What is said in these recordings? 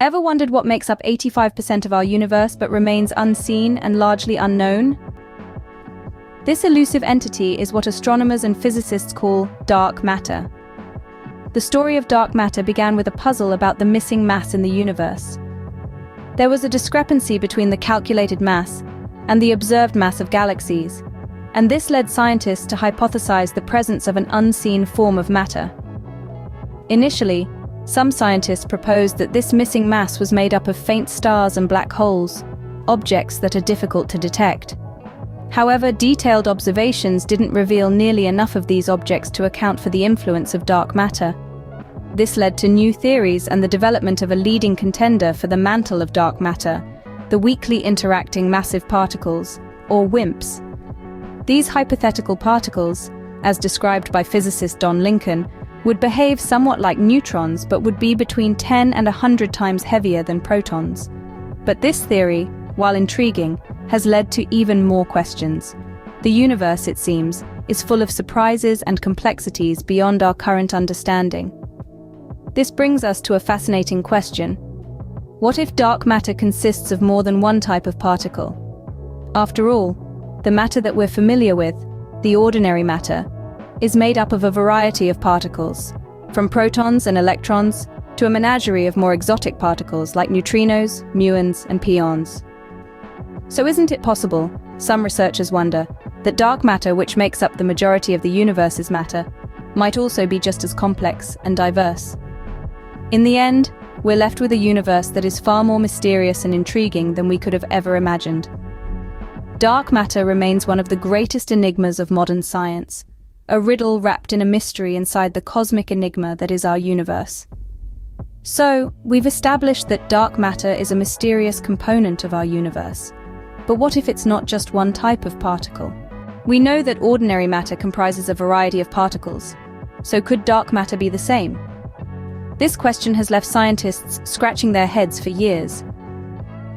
Ever wondered what makes up 85% of our universe but remains unseen and largely unknown? This elusive entity is what astronomers and physicists call dark matter. The story of dark matter began with a puzzle about the missing mass in the universe. There was a discrepancy between the calculated mass and the observed mass of galaxies, and this led scientists to hypothesize the presence of an unseen form of matter. Initially, some scientists proposed that this missing mass was made up of faint stars and black holes, objects that are difficult to detect. However, detailed observations didn't reveal nearly enough of these objects to account for the influence of dark matter. This led to new theories and the development of a leading contender for the mantle of dark matter, the weakly interacting massive particles, or WIMPs. These hypothetical particles, as described by physicist Don Lincoln, would behave somewhat like neutrons but would be between 10 and 100 times heavier than protons. But this theory, while intriguing, has led to even more questions. The universe, it seems, is full of surprises and complexities beyond our current understanding. This brings us to a fascinating question. What if dark matter consists of more than one type of particle? After all, the matter that we're familiar with, the ordinary matter, is made up of a variety of particles, from protons and electrons to a menagerie of more exotic particles like neutrinos, muons, and pions. So isn't it possible, some researchers wonder, that dark matter, which makes up the majority of the universe's matter, might also be just as complex and diverse? In the end, we're left with a universe that is far more mysterious and intriguing than we could have ever imagined. Dark matter remains one of the greatest enigmas of modern science, a riddle wrapped in a mystery inside the cosmic enigma that is our universe. So, we've established that dark matter is a mysterious component of our universe. But what if it's not just one type of particle? We know that ordinary matter comprises a variety of particles. So could dark matter be the same? This question has left scientists scratching their heads for years.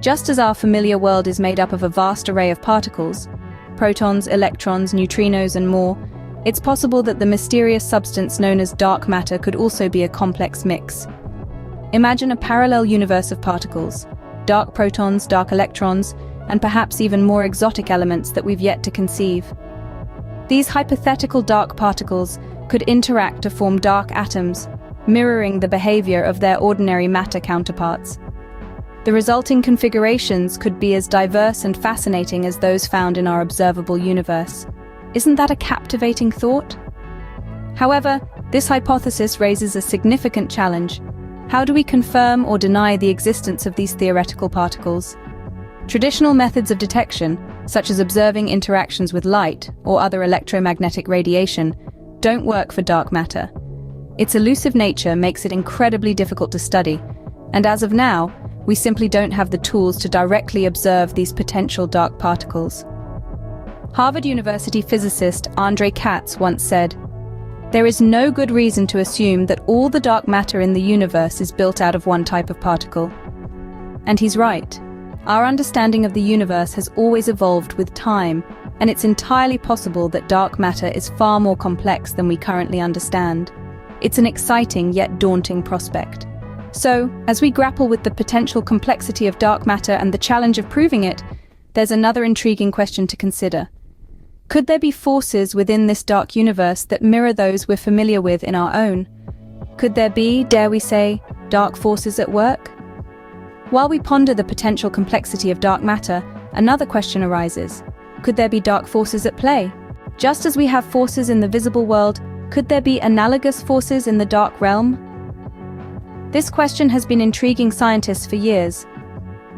Just as our familiar world is made up of a vast array of particles, protons, electrons, neutrinos, and more, it's possible that the mysterious substance known as dark matter could also be a complex mix. Imagine a parallel universe of particles, dark protons, dark electrons, and perhaps even more exotic elements that we've yet to conceive. These hypothetical dark particles could interact to form dark atoms, mirroring the behavior of their ordinary matter counterparts. The resulting configurations could be as diverse and fascinating as those found in our observable universe. Isn't that a captivating thought? However, this hypothesis raises a significant challenge. How do we confirm or deny the existence of these theoretical particles? Traditional methods of detection, such as observing interactions with light or other electromagnetic radiation, don't work for dark matter. Its elusive nature makes it incredibly difficult to study, and as of now, we simply don't have the tools to directly observe these potential dark particles. Harvard University physicist Andre Katz once said, "There is no good reason to assume that all the dark matter in the universe is built out of one type of particle." And he's right. Our understanding of the universe has always evolved with time, and it's entirely possible that dark matter is far more complex than we currently understand. It's an exciting yet daunting prospect. So, as we grapple with the potential complexity of dark matter and the challenge of proving it, there's another intriguing question to consider. Could there be forces within this dark universe that mirror those we're familiar with in our own? Could there be, dare we say, dark forces at work? While we ponder the potential complexity of dark matter, another question arises. Could there be dark forces at play? Just as we have forces in the visible world, could there be analogous forces in the dark realm? This question has been intriguing scientists for years.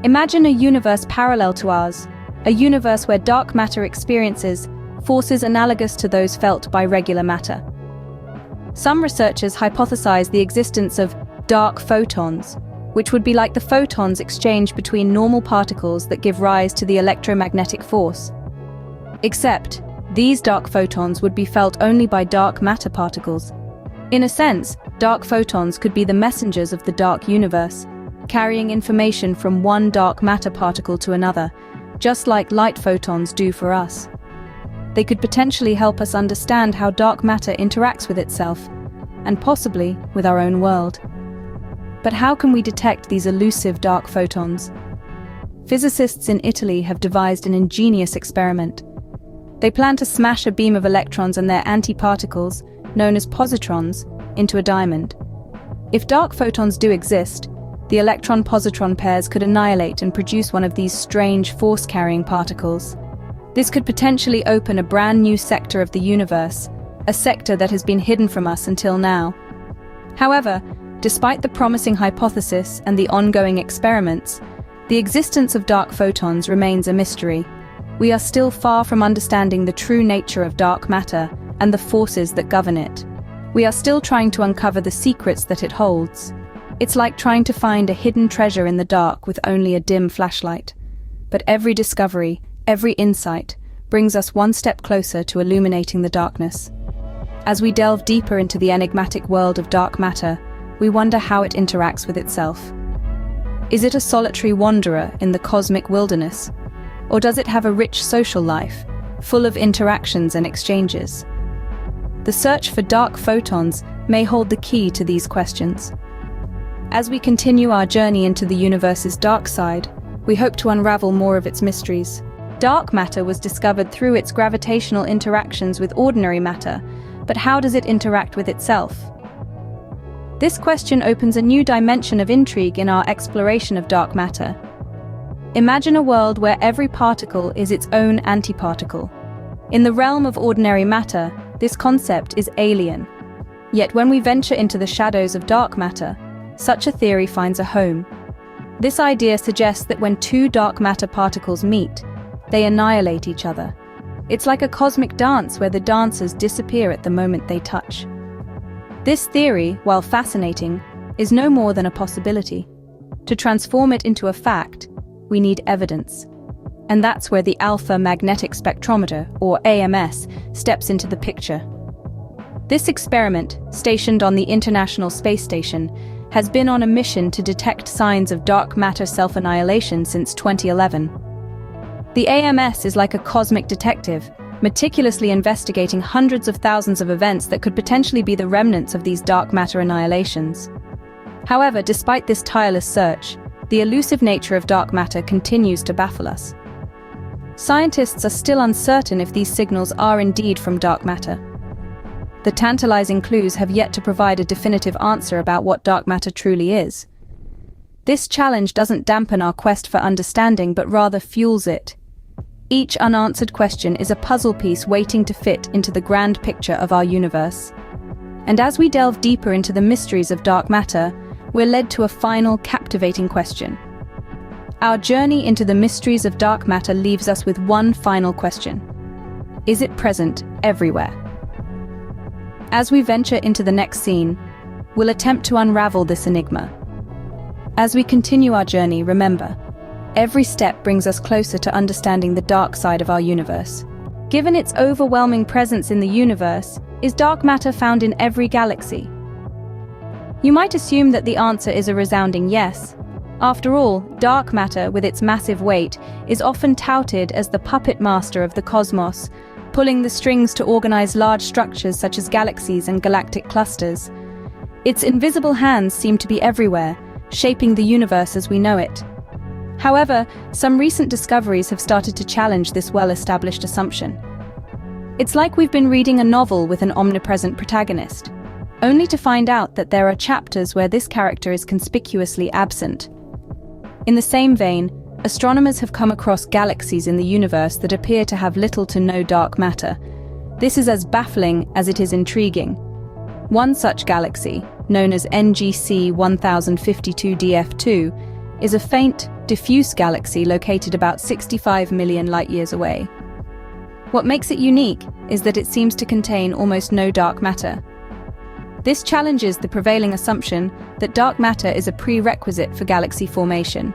Imagine a universe parallel to ours, a universe where dark matter experiences forces analogous to those felt by regular matter. Some researchers hypothesize the existence of dark photons, which would be like the photons exchanged between normal particles that give rise to the electromagnetic force. Except, these dark photons would be felt only by dark matter particles. In a sense, dark photons could be the messengers of the dark universe, carrying information from one dark matter particle to another, just like light photons do for us. They could potentially help us understand how dark matter interacts with itself, and possibly with our own world. But how can we detect these elusive dark photons? Physicists in Italy have devised an ingenious experiment. They plan to smash a beam of electrons and their antiparticles, known as positrons, into a diamond. If dark photons do exist, the electron-positron pairs could annihilate and produce one of these strange force-carrying particles. This could potentially open a brand new sector of the universe, a sector that has been hidden from us until now. However, despite the promising hypothesis and the ongoing experiments, the existence of dark photons remains a mystery. We are still far from understanding the true nature of dark matter and the forces that govern it. We are still trying to uncover the secrets that it holds. It's like trying to find a hidden treasure in the dark with only a dim flashlight. But every discovery, every insight, brings us one step closer to illuminating the darkness. As we delve deeper into the enigmatic world of dark matter, we wonder how it interacts with itself. Is it a solitary wanderer in the cosmic wilderness? Or does it have a rich social life, full of interactions and exchanges? The search for dark photons may hold the key to these questions. As we continue our journey into the universe's dark side, we hope to unravel more of its mysteries. Dark matter was discovered through its gravitational interactions with ordinary matter, but how does it interact with itself? This question opens a new dimension of intrigue in our exploration of dark matter. Imagine a world where every particle is its own antiparticle. In the realm of ordinary matter, this concept is alien. Yet when we venture into the shadows of dark matter, such a theory finds a home. This idea suggests that when two dark matter particles meet, they annihilate each other. It's like a cosmic dance where the dancers disappear at the moment they touch. This theory, while fascinating, is no more than a possibility. To transform it into a fact, we need evidence. And that's where the alpha magnetic spectrometer, or AMS, steps into the picture. This experiment, stationed on the International Space Station, has been on a mission to detect signs of dark matter self-annihilation since 2011. The AMS is like a cosmic detective, meticulously investigating hundreds of thousands of events that could potentially be the remnants of these dark matter annihilations. However, despite this tireless search, the elusive nature of dark matter continues to baffle us. Scientists are still uncertain if these signals are indeed from dark matter. The tantalizing clues have yet to provide a definitive answer about what dark matter truly is. This challenge doesn't dampen our quest for understanding, but rather fuels it. Each unanswered question is a puzzle piece waiting to fit into the grand picture of our universe. And as we delve deeper into the mysteries of dark matter, we're led to a final captivating question. Our journey into the mysteries of dark matter leaves us with one final question. Is it present everywhere? As we venture into the next scene, we'll attempt to unravel this enigma. As we continue our journey, remember, every step brings us closer to understanding the dark side of our universe. Given its overwhelming presence in the universe, is dark matter found in every galaxy? You might assume that the answer is a resounding yes. After all, dark matter, with its massive weight, is often touted as the puppet master of the cosmos, pulling the strings to organize large structures such as galaxies and galactic clusters. Its invisible hands seem to be everywhere, shaping the universe as we know it. However, some recent discoveries have started to challenge this well-established assumption. It's like we've been reading a novel with an omnipresent protagonist, only to find out that there are chapters where this character is conspicuously absent. In the same vein, astronomers have come across galaxies in the universe that appear to have little to no dark matter. This is as baffling as it is intriguing. One such galaxy, known as NGC 1052 DF2, is a faint, diffuse galaxy located about 65 million light-years away. What makes it unique is that it seems to contain almost no dark matter. This challenges the prevailing assumption that dark matter is a prerequisite for galaxy formation.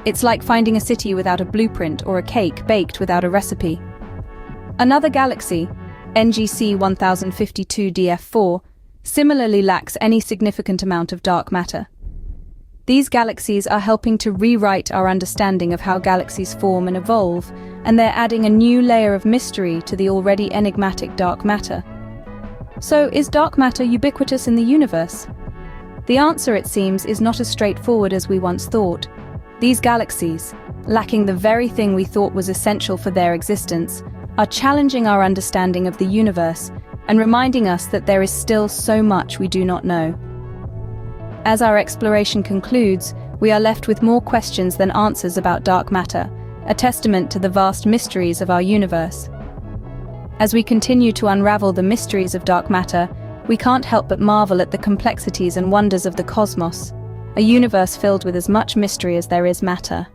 It's like finding a city without a blueprint or a cake baked without a recipe. Another galaxy, NGC 1052 DF4, similarly lacks any significant amount of dark matter. These galaxies are helping to rewrite our understanding of how galaxies form and evolve, and they're adding a new layer of mystery to the already enigmatic dark matter. So, is dark matter ubiquitous in the universe? The answer, it seems, is not as straightforward as we once thought. These galaxies, lacking the very thing we thought was essential for their existence, are challenging our understanding of the universe and reminding us that there is still so much we do not know. As our exploration concludes, we are left with more questions than answers about dark matter, a testament to the vast mysteries of our universe. As we continue to unravel the mysteries of dark matter, we can't help but marvel at the complexities and wonders of the cosmos, a universe filled with as much mystery as there is matter.